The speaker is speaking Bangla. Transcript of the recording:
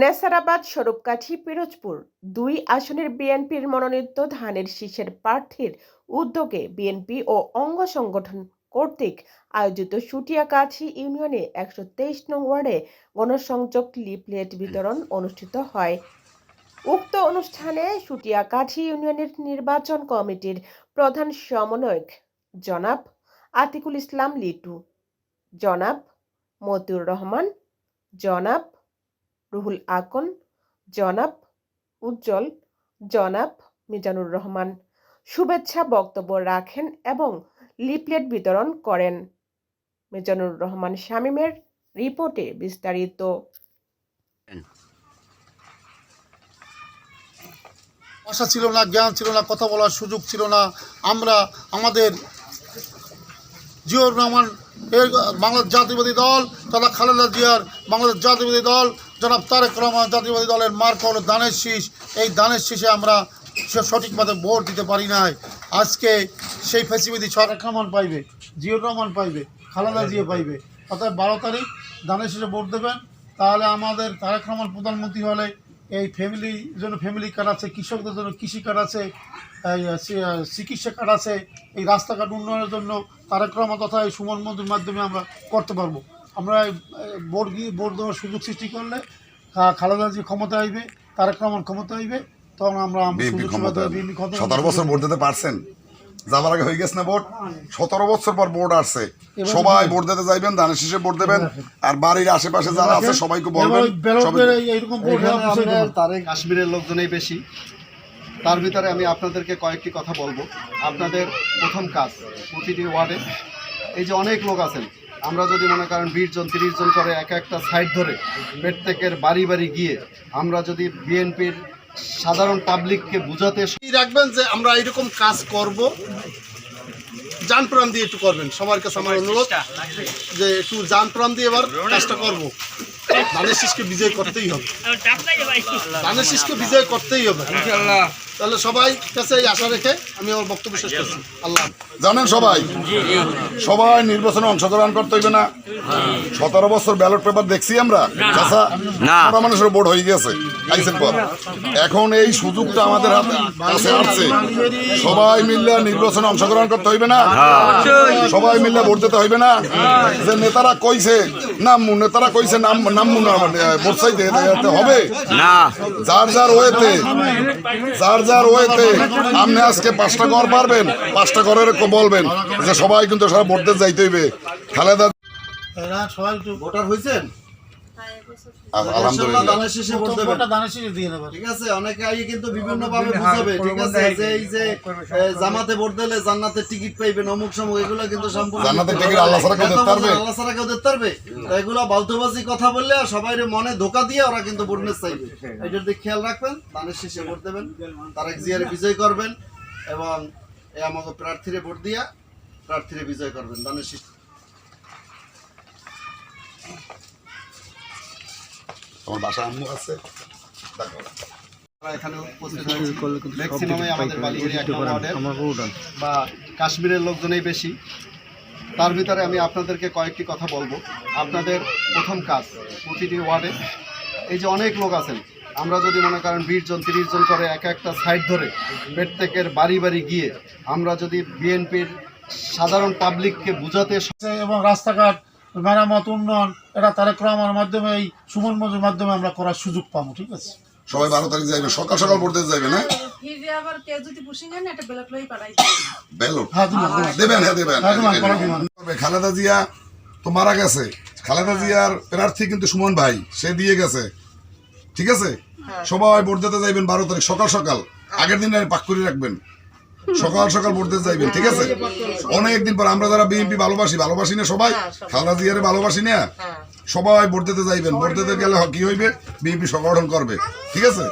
নেসারাবাদ স্বরূপকাঠি পিরোজপুর ২ আসনের বিএনপির মনোনীত ধানের শীষের প্রার্থীর উদ্যোগে বিএনপি ও অঙ্গ সংগঠন কর্তৃক আয়োজিত সুটিয়াকাঠি ইউনিয়নে ১২৩ নং ওয়ার্ডে গণসংযোগ লিফলেট বিতরণ অনুষ্ঠিত হয়। উক্ত অনুষ্ঠানে সুটিয়াকাঠি ইউনিয়নের নির্বাচন কমিটির প্রধান সমন্বয়ক জনাব আতিকুল ইসলাম লিটু, জনাব মতিউর রহমান, জনাব রুহুল আকন, জনাব উজ্জ্বল, জনাব মিজানুর রহমান শুভেচ্ছা বক্তব্য রাখেন এবং লিফলেট বিতরণ করেন। মিজানুর রহমান শামীমের রিপোর্টে বিস্তারিত। ভাষা ছিল না, জ্ঞান ছিল না, কথা বলার সুযোগ ছিল না। আমরা আমাদের জিয়াউর রহমান বাংলাদেশ জাতীয়বাদী দল তথা খালেদা জিয়ার বাংলাদেশ জাতীয়বাদী দল জনাব তারেক রহমান জাতীয়বাদী দলের মার্কা হলো ধানের শীষ। এই ধানের শীষে আমরা সঠিকভাবে ভোট দিতে পারি নাই। আজকে সেই ফ্যাসিবাদী তারেক রহমান পাইবে, জিয়াউর রহমান পাইবে, খালেদা জিয়া পাইবে। অর্থাৎ 12 তারিখ ধানের শীষে ভোট দেবেন। তাহলে আমাদের তারেক রহমান প্রধানমন্ত্রী হলে এই ফ্যামিলির জন্য ফ্যামিলি কার্ড আছে, কৃষকদের জন্য কৃষি কার্ড আছে, চিকিৎসা কার্ড আছে, এই রাস্তাঘাট উন্নয়নের জন্য তারেক রহমান তথা এই সুমন মন্দির মাধ্যমে আমরা করতে পারবো। আমরা ভোট দেওয়ার সুযোগ সৃষ্টি করলে খালেদা জি ক্ষমতা আইবে, তারেক রহমান ক্ষমতা আইবে, তখন আমরা 17 বছর ভোট দিতে পারছেন? যাবার আগে হয়ে গেছে না ভোট? 17 বছর পর ভোট আসছে, সবাই ভোট দিতে যাইবেন, ধানের শীষে ভোট দেবেন। আর বাড়ির আশেপাশে যারা আছে সবাইকে বলবেন কাশ্মীরের লোকজনই বেশি। তার ভিতরে আমি আপনাদেরকে কয়েকটি কথা বলবো। আপনাদের প্রথম কাজ প্রতিটি ওয়ার্ডে এই যে অনেক লোক আছেন, আমরা যদি মনে করেন 20 জন 30 জন করে একটা সাইড ধরে প্রত্যেকের বাড়ি বাড়ি গিয়ে আমরা যদি বিএনপির সাধারণ পাবলিককে বুঝাতে রাখবেন যে আমরা এরকম কাজ করব, জান প্রাণ দিয়ে একটু করবেন। সবার কাছে আমার অনুরোধ যে একটু জান প্রাণ দিয়ে এবার কাজটা করবো। ধানের শীষকে বিজয় করতেই হবে, ধানের শীষকে বিজয় করতেই হবে। তাহলে সবাই কাছে এই আশা রেখে আমি আমার বক্তব্য শেষ করছি। আল্লাহ জানেন সবাই নির্বাচনে অংশগ্রহণ করতে হইবে না। 17 বছর ব্যালট পেপার দেখছি আমরা, মানুষের ভোট হয়ে গেছে আইসের পর। এখন এই সুযোগটা আমাদের কাছে আসছে, সবাই মিললে নির্বাচনে অংশগ্রহণ করতে হইবে না, সবাই মিললে ভোট দিতে হইবে না। যে নেতারা কইছে নামমু, নেতারা কইছে নামমু না, ভোট চাইতে হবে না। যার ওয়েতে আপনি আজকে 5টা ঘর পারবেন, 5টা ঘরের বলবেন যে সবাই কিন্তু সারা ভোট দিতে যাইতে হইবে। খালেদা সবাই একটু ভোটার হয়েছেন, জামাতে ভোট দিলে জান্নাতে টিকিট পাইবেন, অমুক সমুক, এগুলো কিন্তু সম্পূর্ণ আল্লাহ ছাড়া কেউ দিতে পারবে। এগুলো বালতুবাজি কথা বললে সবাই মনে ধোকা দিয়ে ওরা কিন্তু ভোট নিতে চাইবে। এটার দিকে খেয়াল রাখবেন, ধানের শীষে ভোট দেবেন, তারেক জিয়ার বিজয় করবেন এবং আমাকে প্রার্থীরে ভোট দিয়া প্রার্থীরে বিজয় করবেন। ধানের শীষ আমার বাসা আম্মু আছে, এখানে ম্যাক্সিমামে আমাদের বালিগুড়ি 1 নম্বর ওয়ার্ডের বা কাশ্মীরের লোকজনই বেশি। তার ভিতরে আমি আপনাদেরকে কয়েকটি কথা বলবো। আপনাদের প্রথম কাজ প্রতিটি ওয়ার্ডে এই যে অনেক লোক আছেন, আমরা যদি মনে করেন 20 জন 30 জন করে একটা সাইড ধরে প্রত্যেকের বাড়ি বাড়ি গিয়ে আমরা যদি বিএনপির সাধারণ পাবলিককে বুঝাতে এবং রাস্তাঘাট মেরামত উন্নয়ন এটা তারেক রহমানের মাধ্যমে এই সুমন মঞ্জুর মাধ্যমে আমরা করার সুযোগ পাবো। ঠিক আছে, সবাই 12 তারিখ যাইবে, সকাল সকাল ভোট দিতে যাইবে না। খালেদা জিয়া তো মারা গেছে, খালেদা জিয়ার প্রার্থী কিন্তু সুমন ভাই, সে দিয়ে গেছে। ঠিক আছে, সবাই ভোট দিতে যাইবেন 12 তারিখ সকাল সকাল, আগের দিন পাক করে রাখবেন, সকাল সকাল ভোট দিতে যাইবেন। ঠিক আছে, অনেকদিন পর আমরা যারা বিএনপি ভালোবাসি না, সবাই খালেদা জিয়ারে ভালোবাসি না, সবাই ভোট দিতে যাইবেন। ভোট দিতে গেলে কি হইবে, বিএনপি সংগঠন করবে। ঠিক আছে।